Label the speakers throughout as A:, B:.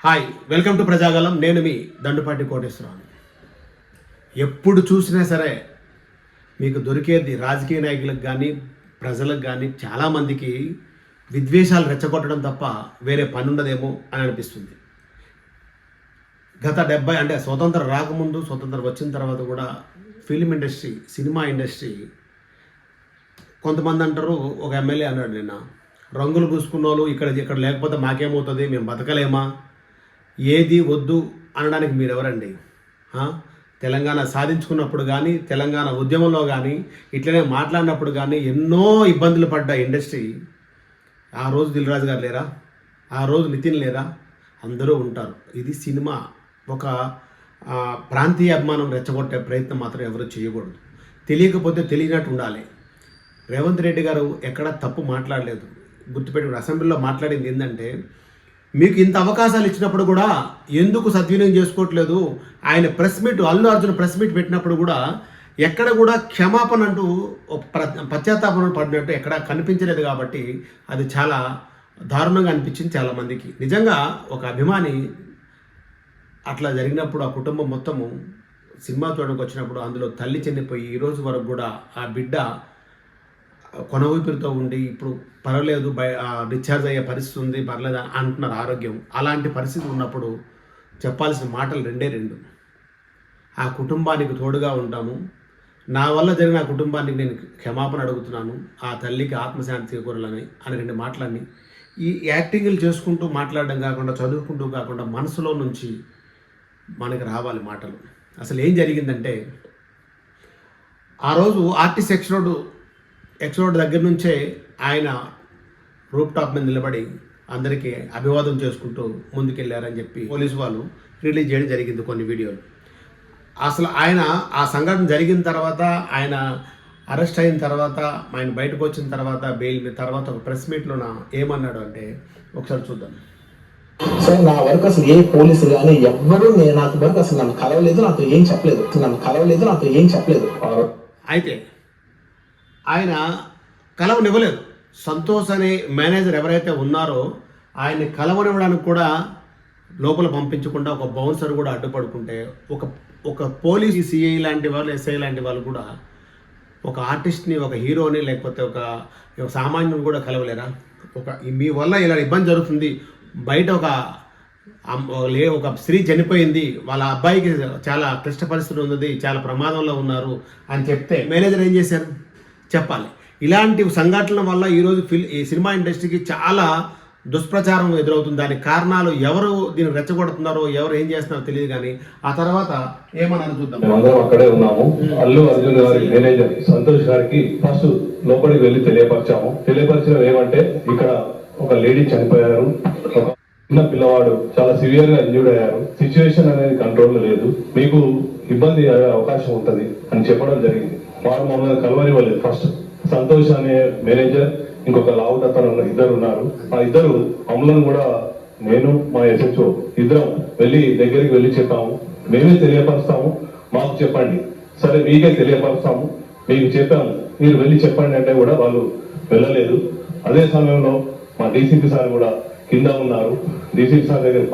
A: Hi, welcome to Prajagalam. నేను మీ దండుపాటి కోటేశ్వరరావు. ఎప్పుడు చూసినా సరే మీకు దొరికేది రాజకీయ నాయకులకు కానీ ప్రజలకు కానీ చాలామందికి విద్వేషాలు రెచ్చగొట్టడం తప్ప వేరే పని ఉండదేమో అని అనిపిస్తుంది. గత 70 అంటే స్వతంత్రం రాకముందు, స్వతంత్రం వచ్చిన తర్వాత కూడా ఫిల్మ్ ఇండస్ట్రీ, సినిమా ఇండస్ట్రీ, కొంతమంది అంటారు, ఒక ఎమ్మెల్యే అన్నాడు నిన్న, రంగులు పూసుకున్న వాళ్ళు ఇక్కడ లేకపోతే మాకేమవుతుంది, మేము బతకలేమా, ఏది వద్దు అనడానికి మీరెవరండి? తెలంగాణ సాధించుకున్నప్పుడు కానీ, తెలంగాణ ఉద్యమంలో కానీ, ఇట్లనే మాట్లాడినప్పుడు కానీ ఎన్నో ఇబ్బందులు పడ్డ ఇండస్ట్రీ. ఆ రోజు దిల్ రాజు గారు లేరా? ఆ రోజు నితిన్ లేరా? అందరూ ఉంటారు. ఇది సినిమా. ఒక ప్రాంతీయ అభిమానం రెచ్చగొట్టే ప్రయత్నం మాత్రం ఎవరు చేయకూడదు. తెలియకపోతే తెలియనట్టు ఉండాలి. రేవంత్ రెడ్డి గారు ఎక్కడ తప్పు మాట్లాడలేదు. గుర్తుపెట్టుకుని అసెంబ్లీలో మాట్లాడింది ఏంటంటే, మీకు ఇంత అవకాశాలు ఇచ్చినప్పుడు కూడా ఎందుకు సద్వినియోగం చేసుకోవట్లేదు? ఆయన press meet, Allu Arjun press meet పెట్టినప్పుడు కూడా ఎక్కడ కూడా క్షమాపణ అంటూ పశ్చాత్తాపం పడినట్టు ఎక్కడ కనిపించలేదు. కాబట్టి అది చాలా దారుణంగా అనిపించింది చాలామందికి. నిజంగా ఒక అభిమాని అట్లా జరిగినప్పుడు ఆ కుటుంబం మొత్తము సినిమా చూడడానికి వచ్చినప్పుడు అందులో తల్లి చనిపోయి ఈరోజు వరకు కూడా ఆ బిడ్డ కొన ఊపిరితో ఉండి ఇప్పుడు పర్వాలేదు, డిశ్చార్జ్ అయ్యే పరిస్థితి ఉంది, పర్లేదు అంటున్నారు ఆరోగ్యం. అలాంటి పరిస్థితి ఉన్నప్పుడు చెప్పాల్సిన మాటలు రెండే రెండు. ఆ కుటుంబానికి తోడుగా ఉంటాము, నా వల్ల జరిగిన ఆ కుటుంబానికి నేను క్షమాపణ అడుగుతున్నాను, ఆ తల్లికి ఆత్మశాంతి చేకూరాలని అని రెండు మాటలని ఈ యాక్టింగ్లు చేసుకుంటూ మాట్లాడడం కాకుండా, చదువుకుంటూ కాకుండా మనసులో నుంచి మనకి రావాలి మాటలు. అసలు ఏం జరిగిందంటే, ఆ రోజు ఆర్టిస్ట్ ఎక్స్ రోడ్ దగ్గర నుంచే ఆయన రూప్ టాప్ మీద నిలబడి అందరికీ అభివాదం చేసుకుంటూ ముందుకెళ్ళారని చెప్పి పోలీసు వాళ్ళు రిలీజ్ చేయడం జరిగింది కొన్ని వీడియోలు. అసలు ఆయన ఆ సంఘటన జరిగిన తర్వాత, ఆయన అరెస్ట్ అయిన తర్వాత, ఆయన బయటకు వచ్చిన తర్వాత, బెయిల్ మీద తర్వాత ఒక ప్రెస్ మీట్లో ఏమన్నాడు అంటే ఒకసారి చూద్దాం.
B: సార్, నా వరకు అసలు ఏ పోలీసు కానీ ఎవ్వరూ నాకు వరకు అసలు నన్ను కలవలేదు, నాతో ఏం చెప్పలేదు.
A: అయితే ఆయన కలవనివ్వలేదు. సంతోష్ అనే మేనేజర్ ఎవరైతే ఉన్నారో ఆయన్ని కలవనివ్వడానికి కూడా లోపల పంపించకుండా ఒక బౌన్సర్ కూడా అడ్డుపడుకుంటే, ఒక పోలీస్ సిఐ లాంటి వాళ్ళు, ఎస్ఐ లాంటి వాళ్ళు కూడా ఒక ఆర్టిస్ట్ని, ఒక హీరోని, లేకపోతే ఒక సామాన్యుని కూడా కలవలేరా? మీ వల్ల ఇలా ఇబ్బంది జరుగుతుంది, బయట ఒక స్త్రీ చనిపోయింది, వాళ్ళ అబ్బాయికి చాలా క్లిష్ట పరిస్థితి ఉంది, చాలా ప్రమాదంలో ఉన్నారు అని చెప్తే మేనేజర్ ఏం చేశారు? చెప్పాలి. ఇలాంటి సంఘటనల వల్ల ఈరోజు ఈ సినిమా ఇండస్ట్రీకి చాలా దుష్ప్రచారం ఎదురవుతుంది. దానికి కారణాలు ఎవరు దీన్ని రెచ్చగొడుతున్నారో, ఎవరు ఏం చేస్తున్నారో తెలియదు. కానీ ఆ తర్వాత ఏమన్నారు చూద్దాం.
C: మేమందరం అక్కడే ఉన్నాము. అల్లు అర్జున్ గారి మేనేజర్ సంతోష్ గారికి ఫస్ట్ లోపలికి వెళ్ళి తెలియపరిచడం ఏమంటే, ఇక్కడ ఒక లేడీ చనిపోయారు, ఒక చిన్న పిల్లవాడు చాలా సివియర్ గా ఇంజూర్డ్ అయ్యారు, సిచ్యువేషన్ అనేది కంట్రోల్ లేదు, మీకు ఇబ్బంది అయ్యే అవకాశం ఉంటది అని చెప్పడం జరిగింది. వారు మమ్మల్ని కలవనివ్వలేదు. ఫస్ట్ సంతోష్ అనే మేనేజర్, ఇంకొక లావుతను ఇద్దరు ఉన్నారు. ఆ ఇద్దరు మమ్మల్ని కూడా, నేను మా ఎస్హెచ్ఓ ఇద్దరం దగ్గరికి వెళ్ళి చెప్పాము, మేమే తెలియపరుస్తాము, మాకు చెప్పండి. సరే, మీకే తెలియపరుస్తాము, మీకు చెప్పాము, మీరు వెళ్ళి చెప్పండి అంటే కూడా వాళ్ళు వెళ్ళలేదు. అదే సమయంలో మా డీసీపీ సార్ కూడా కింద ఉన్నారు. డీసీపీ సార్ దగ్గర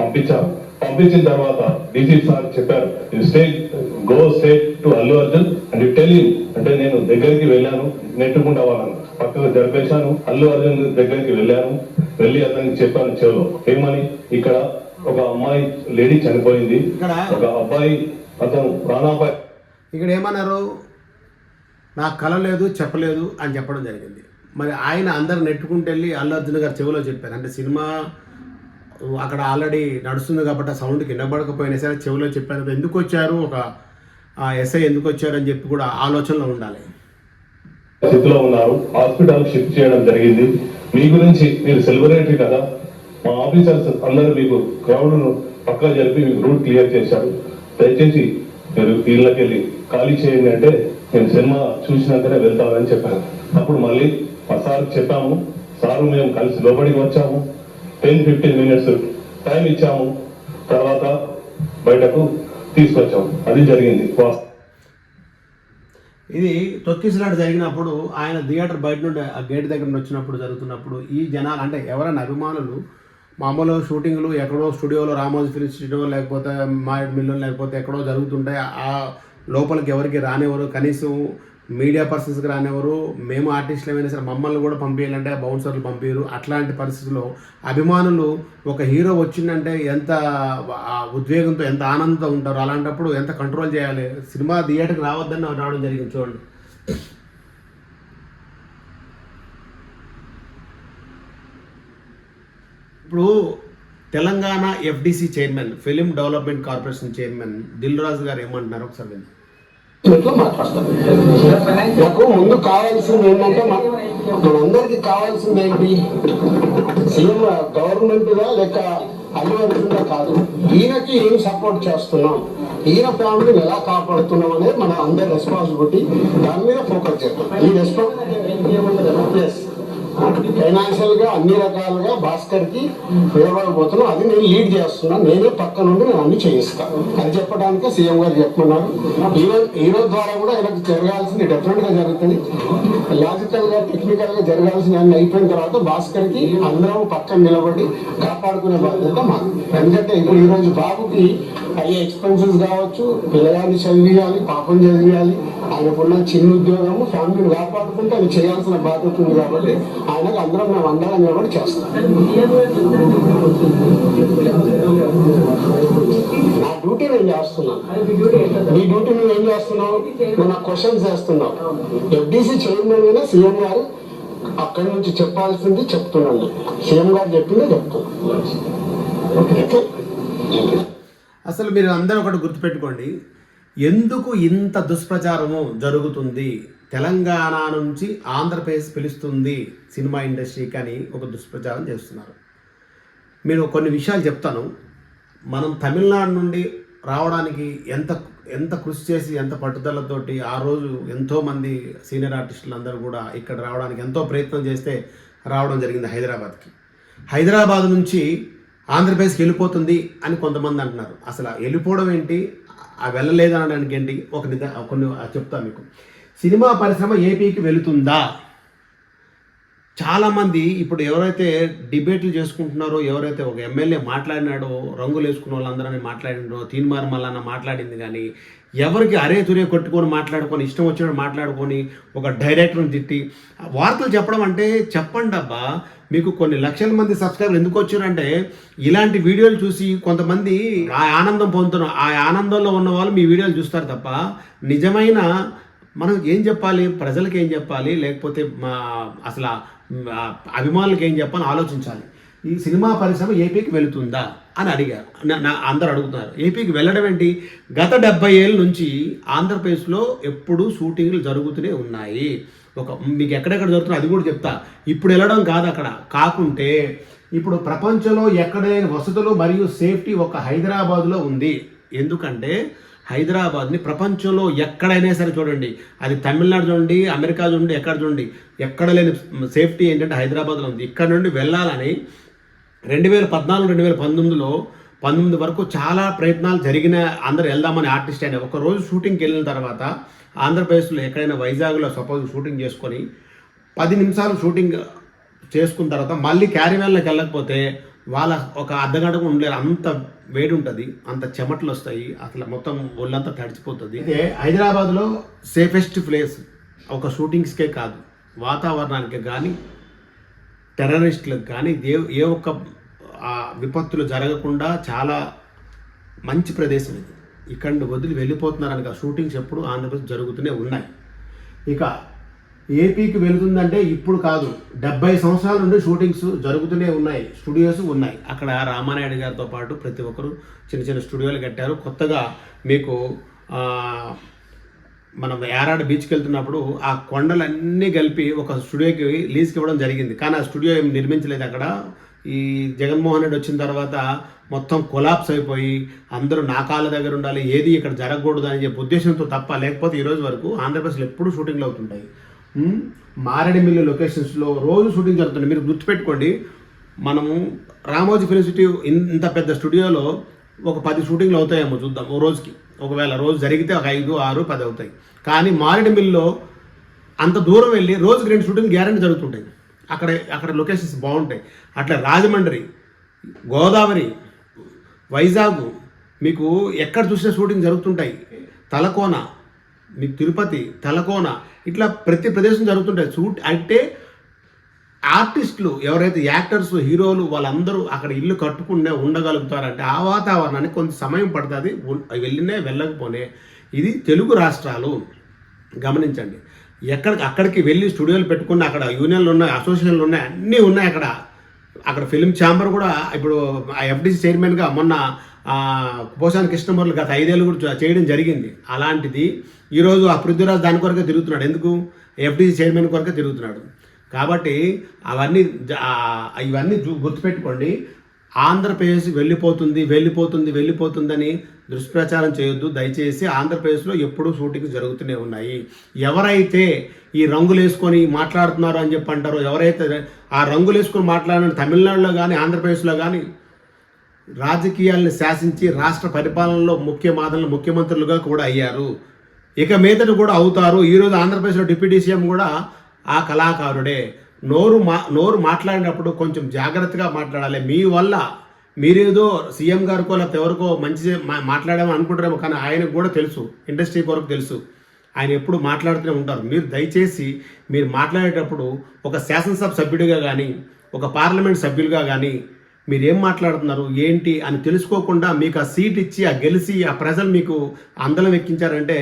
C: పంపించిన తర్వాత డీసీపీ సార్ చెప్పారు, go state to Allu Arjun and tell him అంటే, నేను దగ్గరికి వెళ్ళాను, నెట్టుకుంటా వాళ్ళను పక్కకు జరిపేశాను, అల్లు అర్జున్ దగ్గరికి వెళ్ళి అతనికి చెప్పాను చెవులో, ఏమని, ఇక్కడ ఒక అమ్మాయి లేడీ చనిపోయింది, ఒక అబ్బాయి అతను ప్రాణాపాయ.
A: ఇక్కడ ఏమన్నారు? నాకు కల లేదు, చెప్పలేదు అని చెప్పడం జరిగింది. మరి ఆయన అందరు నెట్టుకుంటూ వెళ్ళి అల్లు అర్జున్ గారు చెవిలో చెప్పారు. అంటే సినిమా అక్కడ ఆల్రెడీ నడుస్తుంది కాబట్టి ఆ సౌండ్కి వినబడకపోయినా సరే చెవిలో చెప్పారు. ఎందుకు వచ్చారు, ఒక ఎస్ఐ ఎందుకు వచ్చారు అని చెప్పి కూడా ఆలోచనలో ఉండాలి.
C: స్థితిలో ఉన్నారు, హాస్పిటల్ షిఫ్ట్ చేయడం జరిగింది. మీ గురించి, మీరు సెలబ్రిటీ కదా, మా ఆఫీసర్స్ అందరూ మీకు క్రౌడ్ ను పక్కన జరిపి మీకు రూట్ క్లియర్ చేశారు, దయచేసి మీరు ఇళ్ళకి వెళ్ళి ఖాళీ చేయండి అంటే, నేను సినిమా చూసినాకనే వెళ్తానని చెప్పాను. అప్పుడు మళ్ళీ మా సార్ చెప్పాము, సారు మేము కలిసి లోపలికి వచ్చాము, 10-15 minutes టైం ఇచ్చాము, తర్వాత బయటకు తీసుకొచ్చాము. అది జరిగింది.
A: ఇది తొక్కిసలాట జరిగినప్పుడు ఆయన థియేటర్ బయట నుండి ఆ గేట్ దగ్గర వచ్చినప్పుడు జరుగుతున్నప్పుడు ఈ జనాలు, అంటే ఎవరైనా అభిమానులు మామూలు షూటింగ్లు ఎక్కడో స్టూడియోలో రామోజీ ఫిల్మ్ స్టూడియో లేకపోతే మారేడ్ మిల్లు లేకపోతే ఎక్కడో జరుగుతుంటాయి. ఆ లోపలికి ఎవరికి రానివ్వరు, కనీసం మీడియా పర్సన్స్కి రానివ్వరు. మేము ఆర్టిస్టులు ఏమైనా సరే మమ్మల్ని కూడా పంపించాలంటే బౌన్సర్లు పంపించరు. అట్లాంటి పరిస్థితుల్లో అభిమానులు ఒక హీరో వచ్చిందంటే ఎంత ఉద్వేగంతో ఎంత ఆనందంతో ఉంటారు. అలాంటప్పుడు ఎంత కంట్రోల్ చేయాలి. సినిమా థియేటర్కి రావద్దని రావడం జరిగింది చూడండి. ఇప్పుడు Telangana FDC chairman, film development corporation chairman Dil Raju garu ఏమంటున్నారు ఒకసారి విందాం.
B: మాట్లాడతాను. నాకు ముందు కావాల్సింది ఏంటంటే మనందరికి కావాల్సింది ఏంటి, సీఎం గవర్నమెంట్గా లేక అభివృద్ధిగా కాదు, ఈయనకి ఏం సపోర్ట్ చేస్తున్నాం, ఈయన ఫ్యామిలీని ఎలా కాపాడుతున్నాం అనేది మన అందరి రెస్పాన్సిబిలిటీ. దాని మీద ఫోకస్ చేద్దాం. ఈ రెస్పాన్స్ ఫైనాన్షియల్ గా అన్ని రకాలుగా భాస్కర్ కి ఉపయోగపడుతున్నాం. అది నేను లీడ్ చేస్తున్నాను. నేనే పక్క నుండి నేను అన్ని చేయిస్తాను. అది చెప్పడానికే సీఎం గారు చెప్తున్నారు. ఈరోజు ద్వారా కూడా ఇలా జరగాల్సింది డెఫినెట్ గా జరుగుతుంది. లాజికల్ గా టెక్నికల్ గా జరగాల్సింది అన్ని అయిపోయిన తర్వాత భాస్కర్ కి అందరం పక్కన నిలబడి కాపాడుకునే బాధ్యత మాకు. ఎందుకంటే ఇప్పుడు ఈ రోజు బాబుకి అయ్యే ఎక్స్పెన్సెస్ కావచ్చు, పిల్లగాన్ని చదివియాలి, పాపం చదివియాలి, ఆయనకున్న చిన్న ఉద్యోగము ఫ్యామిలీని కాపాడుకుంటే అది చేయాల్సిన బాధ్యత ఉంది. కాబట్టి ఆయనకు అందరం మేము అందరం నిలబడి చేస్తాం. నా డ్యూటీ నేను చేస్తున్నాను. నీ డ్యూటీ నువ్వు ఏం చేస్తున్నావు? నువ్వు నాకు క్వశ్చన్స్ చేస్తున్నావు. ఎఫ్డిసి చైర్మన్ గానే సీఎం గారు అక్కడి నుంచి చెప్పాల్సింది చెప్తున్నాను. సీఎం గారు చెప్పిందే చెప్తున్నాను.
A: అసలు మీరు అందరూ ఒకటి గుర్తుపెట్టుకోండి, ఎందుకు ఇంత దుష్ప్రచారము జరుగుతుంది? తెలంగాణ నుంచి ఆంధ్రప్రదేశ్ పిలుస్తుంది సినిమా ఇండస్ట్రీకి అని ఒక దుష్ప్రచారం చేస్తున్నారు. మీరు కొన్ని విషయాలు చెప్తాను. మనం తమిళనాడు నుండి రావడానికి ఎంత కృషి చేసి ఎంత పట్టుదలతోటి ఆ రోజు ఎంతోమంది సీనియర్ ఆర్టిస్టులు అందరూ కూడా ఇక్కడ రావడానికి ఎంతో ప్రయత్నం చేస్తే రావడం జరిగింది హైదరాబాద్కి. హైదరాబాద్ నుంచి ఆంధ్రప్రదేశ్కి వెళ్ళిపోతుంది అని కొంతమంది అంటున్నారు. అసలు వెళ్ళిపోవడం ఏంటి, వెళ్ళలేదు అనడానికి ఏంటి, కొన్ని చెప్తాను మీకు. సినిమా పరిశ్రమ ఏపీకి వెళుతుందా? చాలామంది ఇప్పుడు ఎవరైతే డిబేట్లు చేసుకుంటున్నారో, ఎవరైతే ఒక ఎమ్మెల్యే మాట్లాడినాడో, రంగులు వేసుకున్న వాళ్ళందరూ మాట్లాడినారో, తీన్మార్ మల్లన్న మాట్లాడింది కానీ ఎవరికి అరే తురే కొట్టుకొని మాట్లాడుకొని ఇష్టం వచ్చినట్టు మాట్లాడుకొని ఒక డైరెక్టర్ని తిట్టి వార్తలు చెప్పడం అంటే చెప్పండి అబ్బా. మీకు కొన్ని లక్షల మంది సబ్స్క్రైబర్లు ఎందుకు వచ్చారంటే ఇలాంటి వీడియోలు చూసి కొంతమంది ఆ ఆనందం పొందుతున్నారు. ఆ ఆనందంలో ఉన్న వాళ్ళు మీ వీడియోలు చూస్తారు తప్ప నిజమైన మనం ఏం చెప్పాలి, ప్రజలకు ఏం చెప్పాలి, లేకపోతే అసలు అభిమానులకు ఏం చెప్పాలని ఆలోచించాలి. ఈ సినిమా పరిశ్రమ ఏపీకి వెళుతుందా అని అడిగారు. అందరూ అడుగుతున్నారు. ఏపీకి వెళ్ళడం ఏంటి? గత 70 ఏళ్ళ నుంచి ఆంధ్రప్రదేశ్లో ఎప్పుడూ షూటింగ్లు జరుగుతూనే ఉన్నాయి. మీకు ఎక్కడెక్కడ జరుగుతున్నాయి అది కూడా చెప్తా. ఇప్పుడు వెళ్ళడం కాదు, అక్కడ కాకుంటే ఇప్పుడు ప్రపంచంలో ఎక్కడైనా వసతులు మరియు సేఫ్టీ ఒక హైదరాబాద్లో ఉంది. ఎందుకంటే హైదరాబాద్ని ప్రపంచంలో ఎక్కడైనా సరే చూడండి, అది తమిళనాడు చూడండి, అమెరికా చూడండి, ఎక్కడ చూడండి, ఎక్కడ లేని సేఫ్టీ ఏంటంటే హైదరాబాద్లో ఉంది. ఇక్కడ నుండి వెళ్ళాలని 2014-2019లో 19 వరకు చాలా ప్రయత్నాలు జరిగిన. అందరు వెళ్దామని ఆర్టిస్ట్ అయినా ఒకరోజు షూటింగ్కి వెళ్ళిన తర్వాత ఆంధ్రప్రదేశ్లో ఎక్కడైనా వైజాగ్లో సపోజ్ షూటింగ్ చేసుకొని 10 నిమిషాలు షూటింగ్ చేసుకున్న తర్వాత మళ్ళీ క్యారీవ్యాన్లోకి వెళ్ళకపోతే వాళ్ళ ఒక అర్ధగంటకు ఉండలేరు. అంత వేడి ఉంటుంది, అంత చెమటలు వస్తాయి, అసలు మొత్తం ఒళ్ళంతా తడిచిపోతుంది. అయితే హైదరాబాద్లో సేఫెస్ట్ ప్లేస్ ఒక షూటింగ్స్కే కాదు, వాతావరణానికి కానీ టెర్రరిస్టులకు కానీ ఏ ఒక్క విపత్తులు జరగకుండా చాలా మంచి ప్రదేశం ఇది. ఇక్కడ వదిలి వెళ్ళిపోతున్నారని షూటింగ్స్ ఎప్పుడు ఆంధ్రప్రదేశ్ జరుగుతూనే ఉన్నాయి. ఇక ఏపీకి వెళుతుందంటే ఇప్పుడు కాదు, 70 సంవత్సరాల నుండి షూటింగ్స్ జరుగుతూనే ఉన్నాయి, స్టూడియోస్ ఉన్నాయి. అక్కడ రామానాయుడు గారితో పాటు ప్రతి ఒక్కరు చిన్న చిన్న స్టూడియోలు కట్టారు. కొత్తగా మీకు మనం యారాడ బీచ్కి వెళ్తున్నప్పుడు ఆ కొండలన్నీ కలిపి ఒక స్టూడియోకి లీజ్కి ఇవ్వడం జరిగింది. కానీ ఆ స్టూడియో ఏం నిర్మించలేదు అక్కడ. ఈ జగన్మోహన్ రెడ్డి వచ్చిన తర్వాత మొత్తం కొలాప్స్ అయిపోయి అందరూ నా కాళ్ళ దగ్గర ఉండాలి, ఏది ఇక్కడ జరగకూడదు అని చెప్పి ఉద్దేశంతో తప్ప, లేకపోతే ఈరోజు వరకు ఆంధ్రప్రదేశ్లో ఎప్పుడూ షూటింగ్లు అవుతుంటాయి. మారేడుమిల్లి లొకేషన్స్లో రోజు షూటింగ్ జరుగుతుంది. మీరు గుర్తుపెట్టుకోండి, మనము రామోజీ ఫిల్మ్ సిటీ ఇంత పెద్ద స్టూడియోలో ఒక 10 షూటింగ్లు అవుతాయేమో చూద్దాం ఓ రోజుకి. ఒకవేళ రోజు జరిగితే ఒక 5, 6, 10 అవుతాయి. కానీ మారేడుమిల్లిలో అంత దూరం వెళ్ళి రోజుకి 2 షూటింగ్ గ్యారెంటీ జరుగుతుంటాయి. అక్కడ లొకేషన్స్ బాగుంటాయి. అట్లా రాజమండ్రి గోదావరి, వైజాగ్, మీకు ఎక్కడ చూసినా షూటింగ్ జరుగుతుంటాయి. తలకోన, మీకు తిరుపతి, తలకోన, ఇట్లా ప్రతి ప్రదేశం జరుగుతుంటాయి. అంటే ఆర్టిస్టులు ఎవరైతే యాక్టర్స్, హీరోలు వాళ్ళందరూ అక్కడ ఇల్లు కట్టుకునే ఉండగలుగుతారంటే ఆ వాతావరణానికి కొంత సమయం పడుతుంది. వెళ్ళినే వెళ్ళకపోనే. ఇది తెలుగు రాష్ట్రాలు, గమనించండి. అక్కడికి వెళ్ళి స్టూడియోలు పెట్టుకున్న అక్కడ యూనియన్లు ఉన్నాయి, అసోసియేషన్లు ఉన్నాయి, అన్నీ ఉన్నాయి అక్కడ ఫిల్మ్ ఛాంబర్ కూడా ఇప్పుడు ఎఫ్డీసీ చైర్మన్గా మొన్న పోసాని కృష్ణమూర్తి గత 5 ఏళ్ళు కూడా చేయడం జరిగింది. అలాంటిది ఈరోజు ఆ పృథ్వీరాజ్ దాని కొరకే తిరుగుతున్నాడు. ఎందుకు? ఎఫ్డీసీ చైర్మన్ కొరకే తిరుగుతున్నాడు. కాబట్టి ఇవన్నీ గుర్తుపెట్టుకోండి. ఆంధ్రప్రదేశ్ వెళ్ళిపోతుందని దుష్ప్రచారం చేయొద్దు దయచేసి. ఆంధ్రప్రదేశ్లో ఎప్పుడూ షూటింగ్ జరుగుతూనే ఉన్నాయి. ఎవరైతే ఈ రంగులు వేసుకొని మాట్లాడుతున్నారు అని చెప్పి అంటారో, ఎవరైతే ఆ రంగులు వేసుకొని మాట్లాడిన తమిళనాడులో కానీ ఆంధ్రప్రదేశ్లో కానీ రాజకీయాలను శాసించి రాష్ట్ర పరిపాలనలో ముఖ్యమంత్రులుగా కూడా అయ్యారు. ఇక మీదట కూడా అవుతారు. ఈరోజు ఆంధ్రప్రదేశ్లో డిప్యూటీ సీఎం కూడా ఆ కళాకారుడే. నోరు మాట్లాడినప్పుడు కొంచెం జాగ్రత్తగా మాట్లాడాలి. మీ వల్ల మీరేదో సీఎం గారికో లేకపోతే ఎవరికో మంచి మాట్లాడామని అనుకుంటారేమో, కానీ ఆయనకు కూడా తెలుసు, ఇండస్ట్రీ కొరకు తెలుసు, ఆయన ఎప్పుడు మాట్లాడుతూనే ఉంటారు. మీరు దయచేసి మీరు మాట్లాడేటప్పుడు ఒక శాసనసభ సభ్యుడిగా కానీ ఒక పార్లమెంట్ సభ్యులుగా కానీ మీరు ఏం మాట్లాడుతున్నారు ఏంటి అని తెలుసుకోకుండా మీకు ఆ సీట్ ఇచ్చి గెలిచి ఆ ప్రజలు మీకు అందలం ఎక్కించారంటే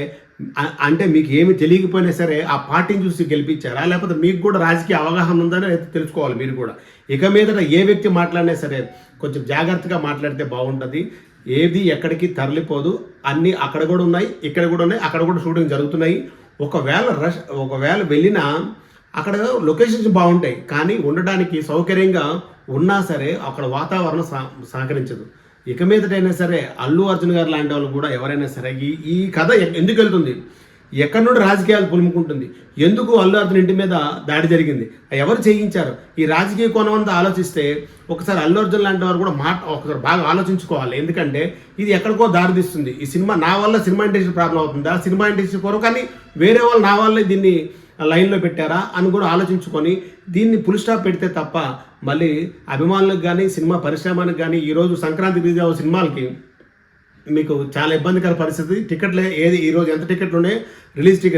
A: అంటే మీకు ఏమి తెలియకపోయినా సరే ఆ పార్టీని చూసి గెలిపించారా, లేకపోతే మీకు కూడా రాజకీయ అవగాహన ఉందని అయితే తెలుసుకోవాలి మీరు కూడా. ఇక మీదట ఏ వ్యక్తి మాట్లాడినా సరే కొంచెం జాగ్రత్తగా మాట్లాడితే బాగుంటుంది. ఏది ఎక్కడికి తరలిపోదు. అన్నీ అక్కడ కూడా ఉన్నాయి, ఇక్కడ కూడా ఉన్నాయి, అక్కడ కూడా షూటింగ్ జరుగుతున్నాయి. ఒకవేళ వెళ్ళినా అక్కడ లొకేషన్స్ బాగుంటాయి, కానీ ఉండడానికి సౌకర్యంగా ఉన్నా సరే అక్కడ వాతావరణం సహకరించదు. ఇక మీదటైనా సరే అల్లు అర్జున్ గారు లాంటి వాళ్ళు కూడా ఎవరైనా సరే ఈ కథ ఎందుకు వెళ్తుంది, ఎక్కడి నుండి రాజకీయాలు పులుముకుంటుంది, ఎందుకు అల్లు అర్జున్ ఇంటి మీద దాడి జరిగింది, ఎవరు చేయించారు, ఈ రాజకీయ కోణమంతా ఆలోచిస్తే ఒకసారి అల్లు అర్జున్ లాంటి వారు కూడా ఒకసారి బాగా ఆలోచించుకోవాలి. ఎందుకంటే ఇది ఎక్కడికో దారితీస్తుంది. ఈ సినిమా నా వల్ల సినిమా ఇండస్ట్రీ ప్రాబ్లం అవుతుందా, సినిమా ఇండస్ట్రీ కొరకు కానీ వేరే వాళ్ళు నా వల్లే దీన్ని లైన్లో పెట్టారా అని కూడా ఆలోచించుకొని దీన్ని ఫుల్ స్టాప్ పెడితే తప్ప మళ్ళీ అభిమానులకు కానీ సినిమా పరిశ్రమకు కానీ ఈరోజు సంక్రాంతి రిలీజ్ అయ్యే సినిమాలకి మీకు చాలా ఇబ్బందికర పరిస్థితి. టికెట్లే ఈరోజు ఎంత టికెట్లు ఉన్నాయి,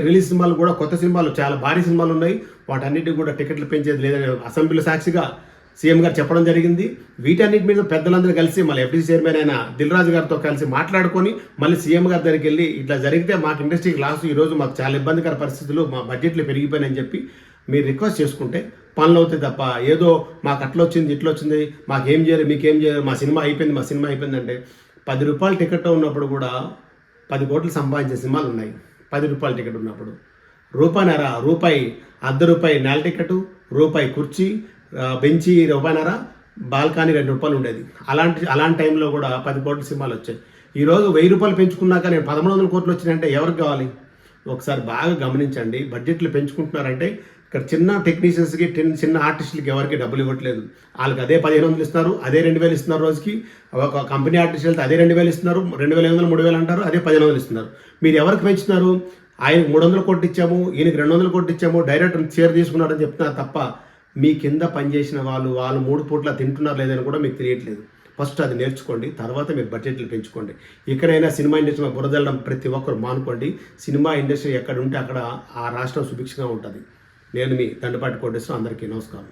A: రిలీజ్ సినిమాలు కూడా కొత్త సినిమాలు చాలా భారీ సినిమాలు ఉన్నాయి, వాటన్నిటికి కూడా టికెట్లు పెంచేది లేదని అసెంబ్లీ సాక్షిగా సీఎం గారు చెప్పడం జరిగింది. వీటన్నిటి మీద పెద్దలందరూ కలిసి మళ్ళీ ఎఫ్డీసీ చైర్మన్ అయిన దిల్ రాజు గారితో కలిసి మాట్లాడుకొని మళ్ళీ సీఎం గారి దగ్గరికి వెళ్ళి ఇట్లా జరిగితే మాకు ఇండస్ట్రీకి లాస్, ఈరోజు మాకు చాలా ఇబ్బందికర పరిస్థితులు, మా బడ్జెట్లు పెరిగిపోయినాయని చెప్పి మీరు రిక్వెస్ట్ చేసుకుంటే పనులు అవుతాయి తప్ప ఏదో మాకు అట్లా వచ్చింది ఇట్లా వచ్చింది మాకేం చేయరు మీకేం చేయరు మా సినిమా అయిపోయింది అంటే 10 రూపాయల టికెట్ ఉన్నప్పుడు కూడా 10 కోట్లు సంపాదించే సినిమాలు ఉన్నాయి. 10 రూపాయల టికెట్ ఉన్నప్పుడు రూపాయిన్నర, ₹1.5 నేల టికెట్, రూపాయి కుర్చీ, బెంచి ₹1.5, బాల్కనీ ₹2 ఉండేది. అలాంటి టైంలో కూడా 10 కోట్ల సినిమాలు వచ్చాయి. ఈరోజు ₹1000 పెంచుకున్నాక నేను 1300 కోట్లు వచ్చినాయంటే ఎవరికి కావాలి? ఒకసారి బాగా గమనించండి. బడ్జెట్లు పెంచుకుంటున్నారంటే ఇక్కడ చిన్న టెక్నీషియన్స్కి చిన్న ఆర్టిస్టులకి ఎవరికి డబ్బులు ఇవ్వట్లేదు. వాళ్ళకి అదే 1500 ఇస్తున్నారు, అదే 2000 ఇస్తున్నారు రోజుకి. ఒక కంపెనీ ఆర్టిస్ట్ వెళ్తే అదే 2000 ఇస్తున్నారు, 2500 3000 అంటారు, అదే 1500 ఇస్తున్నారు. మీరు ఎవరికి పెంచుతున్నారు? ఆయనకు 300 కోట్లు ఇచ్చాము, ఈయనకి 200 కోట్లు ఇచ్చాము, డైరెక్టర్ షేర్ తీసుకున్నారని చెప్తున్నారు తప్ప మీ కింద పనిచేసిన వాళ్ళు 3 పూట్ల తింటున్నారు లేదని కూడా మీకు తెలియట్లేదు. ఫస్ట్ అది నేర్చుకోండి, తర్వాత మీరు బడ్జెట్లు పెంచుకోండి. ఇక్కడైనా సినిమా ఇండస్ట్రీ బురదలడం ప్రతి ఒక్కరు మానుకోండి. సినిమా ఇండస్ట్రీ ఎక్కడ ఉంటే అక్కడ ఆ రాష్ట్రం సుభిక్షంగా ఉంటుంది. నేను మీ దండపాటి కోటేశ్వరం. అందరికీ నమస్కారం.